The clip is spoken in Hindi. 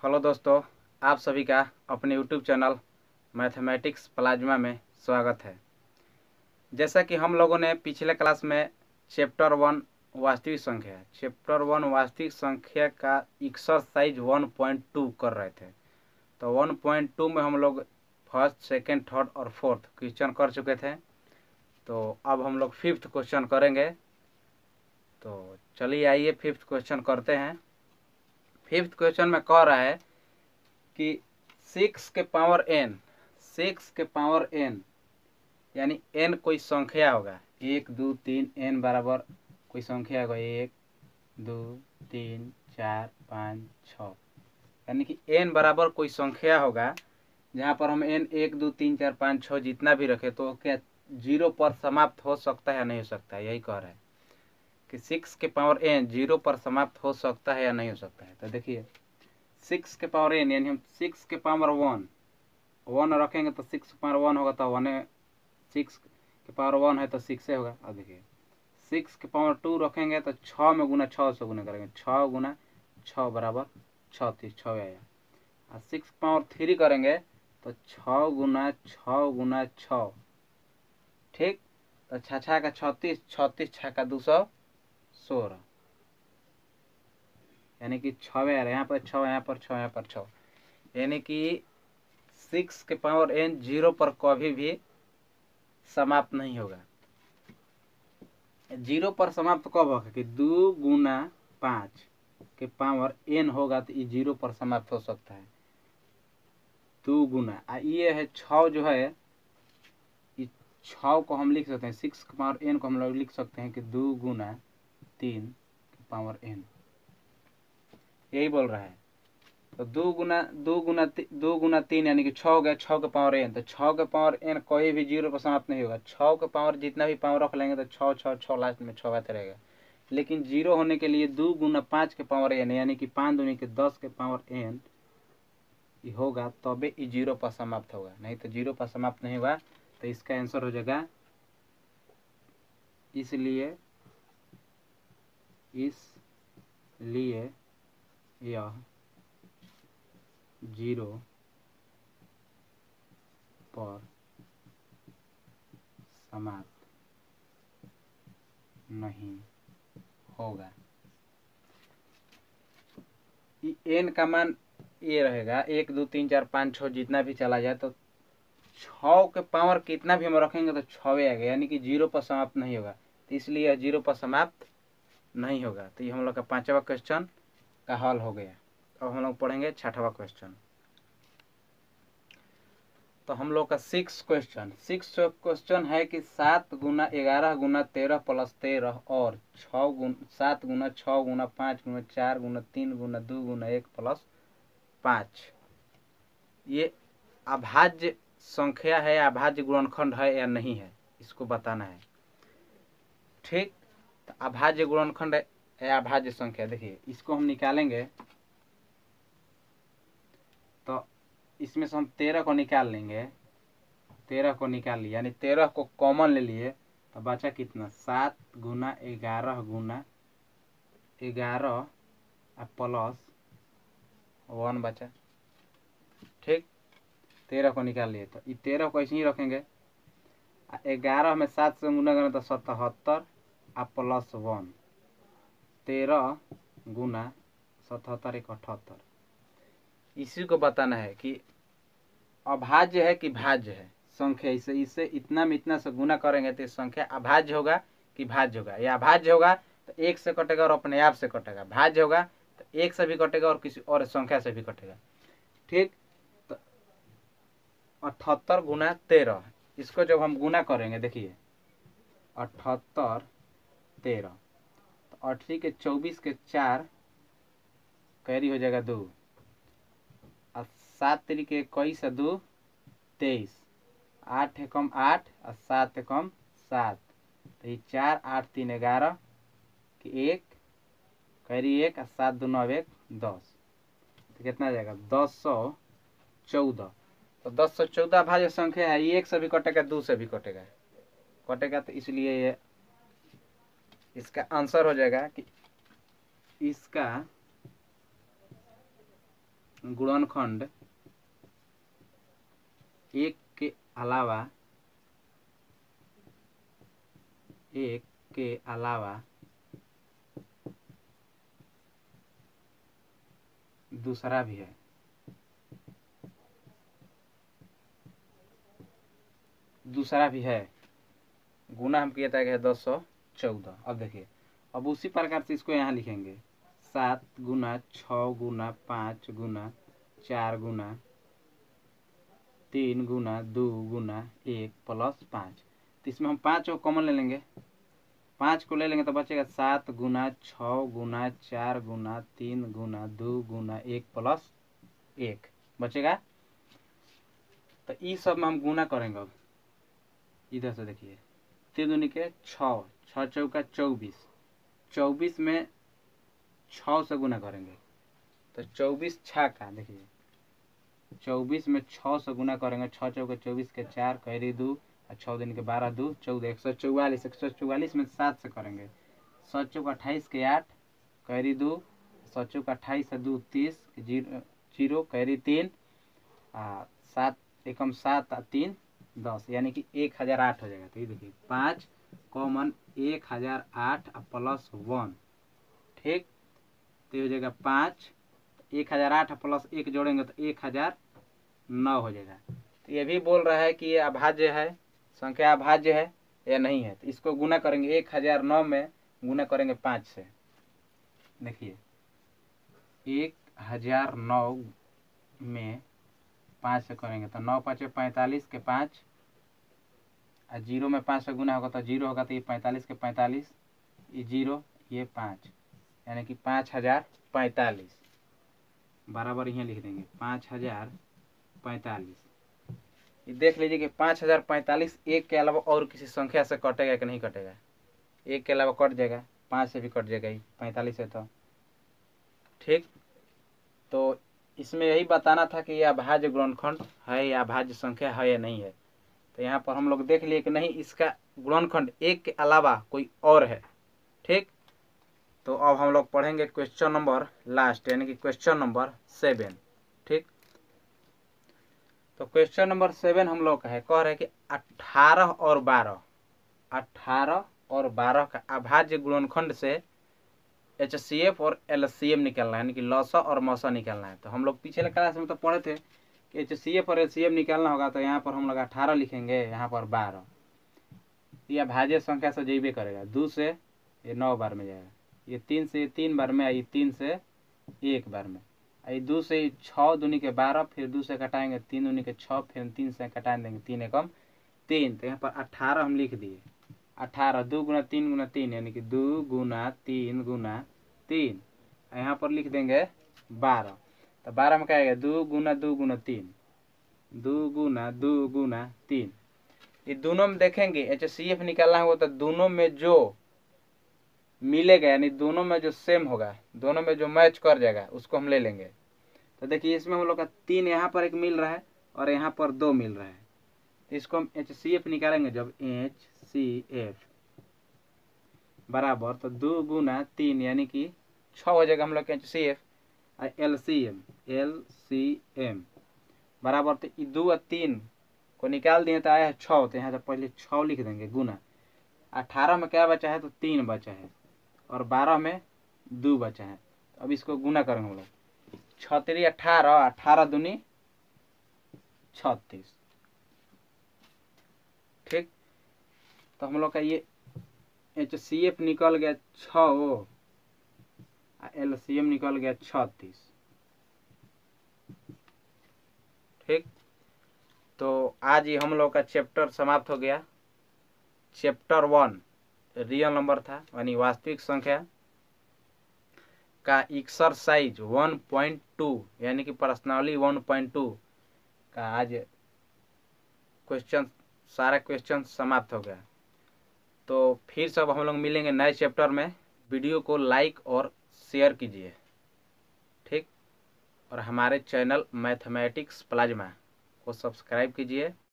हेलो दोस्तों, आप सभी का अपने यूट्यूब चैनल मैथमेटिक्स प्लाज्मा में स्वागत है। जैसा कि हम लोगों ने पिछले क्लास में चैप्टर 1 वास्तविक संख्या का एक्सरसाइज 1.2 कर रहे थे। तो 1.2 में हम लोग फर्स्ट, सेकंड, थर्ड और फोर्थ क्वेश्चन कर चुके थे। तो अब हम लोग फिफ्थ क्वेश्चन करेंगे। तो चलिए आइए फिफ्थ क्वेश्चन करते हैं। फिफ्थ क्वेश्चन में कह रहा है कि 6 के पावर n यानी n कोई संख्या होगा, 1 2 3 n बराबर कोई संख्या होगा 1 2 3 4 5 6, यानी कि n बराबर कोई संख्या होगा जहाँ पर हम n 1 2 3 4 5 6 जितना भी रखे तो क्या 0 पर समाप्त हो सकता है या नहीं हो सकता है। यही कह रहा है कि 6 के पावर n 0 पर समाप्त हो सकता है या नहीं हो सकता है। तो देखिए 6 के पावर n यानी हम 6 के पावर 1 रखेंगे तो 6 के पावर 1 होगा, तो 6 के पावर 1 है तो 6 होगा। अब देखिए 6 के पावर 2 रखेंगे तो 6 में गुना 6 से गुना करेंगे, 6 गुना 6 बराबर 36, 6 आया। और 6 के पावर 3 करेंगे तो 6 गुना 6 गुना 6, ठीक। तो 6 का 36, 36 6 का 216, यानी कि 6 आ रहा है। यहाँ पर 6, यहाँ पर 6, यहाँ पर 6, यानी कि 6 के पावर n 0 पर कभी भी समाप्त नहीं होगा। 0 पर समाप्त कब होगा कि 2 गुना 5 के पावर n होगा तो ये 0 पर समाप्त हो सकता है। 2 गुना ये है 6 जो है, ये 6 को हम लिख सकते हैं, 6 के पावर n को हम लोग लिख सकते हैं कि 2 गुना 3 के पावर n, यही बोल रहा है। तो 2 गुना 3 यानी कि 6 हो गया, 6 के पावर n। तो 6 के पावर n कोई भी 0 पर समाप्त नहीं होगा। 6 के पावर जितना भी पावर रख लेंगे तो 6 6 6 लास्ट में 6 आते रहेगा। लेकिन 0 होने के लिए 2 गुना 5 के पावर n यानी कि 5 दूनी के 10 के पावर n होगा, तबे ये 0 पर समाप्त होगा, नहीं तो 0 पर समाप्त नहीं होगा। तो इसका आंसर हो जाएगा, इसलिए यह 0 पर समाप्त नहीं होगा। n का मान ये रहेगा 1 2 3 4 5 6 जितना भी चला जाए, तो 6 के पावर कितना भी हम रखेंगे तो 6 आ गया, यानी कि 0 पर समाप्त नहीं होगा। तो इसलिए यह 0 पर समाप्त नहीं होगा। तो ये हम लोग का 5वां क्वेश्चन का हल हो गया। अब हम लोग पढ़ेंगे 6वां क्वेश्चन। तो हम लोग का 6 क्वेश्चन है कि 7 गुना 11 गुना 13 प्लस 13 और 7 गुना 6 गुना 5 गुना 4 गुना 3 गुना 2 गुना 1 प्लस 5 ये अभाज्य संख्या है, अभाज्य गुणनखंड है या नहीं है, इसको बताना है, ठीक। तो अभाज्य गुणनखंड है अभाज्य संख्या, देखिए इसको हम निकालेंगे तो इसमें से हम 13 को निकाल लेंगे। 13 को निकाल लिया यानी 13 को कॉमन ले लिए तो बचा कितना, 7 गुना 11 गुना 11 प्लस 1 बचा, ठीक। 13 को निकाल लिए तो ये 13 को ऐसे ही रखेंगे। 11 में 7 से गुना करें तो 77 प्लस 1, 13 गुना 77 1 78। इसी को बताना है कि अभाज्य है कि भाज्य है संख्या। इसे इतना में इतना से गुना करेंगे तो संख्या अभाज्य होगा कि भाज्य होगा। या अभाज्य होगा तो 1 से कटेगा और अपने आप से कटेगा, भाज्य होगा तो 1 से भी कटेगा और किसी और संख्या से भी कटेगा, ठीक। तो 78 गुना 13, इसको जब हम गुना करेंगे, देखिए 78 13 तो 80 के 24 के 4 कैरी हो जाएगा 2 और 7 तरीके 21 से 2 23, 8 एकम 8 और 7 एकम 7, तो ये 4 8 3 11 कि 1 कैरी 1 और 7 2 9 1 10, तो कितना जाएगा 1014। तो 1014 भाज्य संख्या है, 1 से भी कटेगा 2 से भी कटेगा, तो इसलिए ये इसका आंसर हो जाएगा कि इसका गुणनखंड एक के अलावा दूसरा भी है। गुना हम किया था कि 214। अब देखिए, अब उसी प्रकार से इसको यहाँ लिखेंगे 7 गुना 6 गुना 5 गुना 4 गुना 3 गुना 2 गुना 1 प्लस 5। तो इसमें हम 5 को कॉमन ले लेंगे। 5 को ले लेंगे तो बचेगा 7 गुना 6 गुना 4 गुना 3 गुना 2 गुना 1 प्लस 1 बचेगा। तो इस सब में हम गुना करेंगे। अब इधर से देखिए 3 दूनी के 6, 6 चौका 24, 24 में 6 से गुना करेंगे तो 24 छः का, देखिए 24 में 6 से गुना करेंगे। 6 चौका 24 के 4 कैरी 2 और 6 दिन के 12 2 14 144। 144 में 7 से करेंगे। 7 चौका 28 के 8 कैरी 2, 7 चौका 28 से 2 30 0 कैरी 3 7 एकम 7 3 10, यानी कि 1008 हो जाएगा। तो ये देखिए 5 कॉमन 1008 प्लस 1, ठीक। तो ये हो जाएगा 5, 1008 प्लस 1 जोड़ेंगे तो 1009 हो जाएगा। तो ये भी बोल रहा है कि ये अभाज्य है, संख्या अभाज्य है या नहीं है। तो इसको गुना करेंगे 1009 में गुना करेंगे 5 से। देखिए 1009 में 5 से करेंगे तो 9 5 45 के 5 और 0 में 5 से गुना होगा तो 0 होगा। तो ये 45 के 45, ये 0 ये 5, यानी कि 5045 बराबर यहाँ लिख देंगे 5045। ये देख लीजिए कि 5045 एक के अलावा और किसी संख्या से कटेगा कि नहीं कटेगा। एक के अलावा कट जाएगा, 5 से भी कट जाएगा, 45 है तो ठीक। तो इसमें यही बताना था कि यह अभाज्य गुणनखंड है या अभाज्य संख्या है या नहीं है। तो यहाँ पर हम लोग देख लिए कि नहीं, इसका गुणनखंड एक के अलावा कोई और है, ठीक। तो अब हम लोग पढ़ेंगे क्वेश्चन नंबर लास्ट, यानी कि क्वेश्चन नंबर 7, ठीक। तो क्वेश्चन नंबर 7 हम लोग का है, कह रहे हैं कि 18 और 12 का अभाज्य गुणनखंड से HCF और LCM निकालना है, यानी कि लसा और मसा निकालना है। तो हम लोग पिछले क्लास में तो पढ़े थे कि HCF और LCM निकालना होगा। तो यहाँ पर हम लोग 18 लिखेंगे, यहाँ पर 12। ये अभाज्य संख्या से जैबे करेगा। 2 से ये 9 बार में जाएगा, ये 3 से 3 बार में, ये 3 से 1 बार में, ये 2 से 6 दूनी के 12, फिर 2 से कटाएंगे 3 दूनी के 6, फिर 3 से कटा देंगे 3 एकम 3। तो यहाँ पर 18 हम लिख दिए। 18 2 गुना 3 गुना 3, यानी कि 2 गुना 3 गुना 3। यहाँ पर लिख देंगे 12। तो 12 में क्या आएगा 2 गुना 2 गुना 3, 2 गुना 2 गुना 3। ये दोनों में देखेंगे HCF निकालना होगा तो दोनों में जो मिलेगा, यानी दोनों में जो सेम होगा, दोनों में जो मैच कर जाएगा उसको हम ले लेंगे। तो देखिए इसमें हम लोग का 3 यहाँ पर एक मिल रहा है और यहाँ पर 2 मिल रहा है। तो इसको हम HCF निकालेंगे। जब HCF बराबर तो 2 गुना 3 यानी कि 6 हो जाएगा हम लोग का HCF। और LCM बराबर तो 2 और 3 को निकाल दिए तो आया है 6। तो यहाँ से पहले 6 लिख देंगे गुना 18 में क्या बचा है तो 3 बचा है और 12 में 2 बचा है। तो अब इसको गुना करेंगे हम लोग। 6 3 18, 18 दूनी 36, ठीक। तो हम लोग का ये HCF निकल गया 6, LCM निकल गया 36, ठीक। तो आज ही हम लोग का चैप्टर समाप्त हो गया। चैप्टर 1 रियल नंबर था, यानी वास्तविक संख्या का एक्सरसाइज 1.2 यानी कि प्रश्नावली 1.2 का आज क्वेश्चन, सारा क्वेश्चन समाप्त हो गया। तो फिर सब हम लोग मिलेंगे नए चैप्टर में। वीडियो को लाइक और शेयर कीजिए, ठीक। और हमारे चैनल मैथमेटिक्स प्लाज्मा को सब्सक्राइब कीजिए।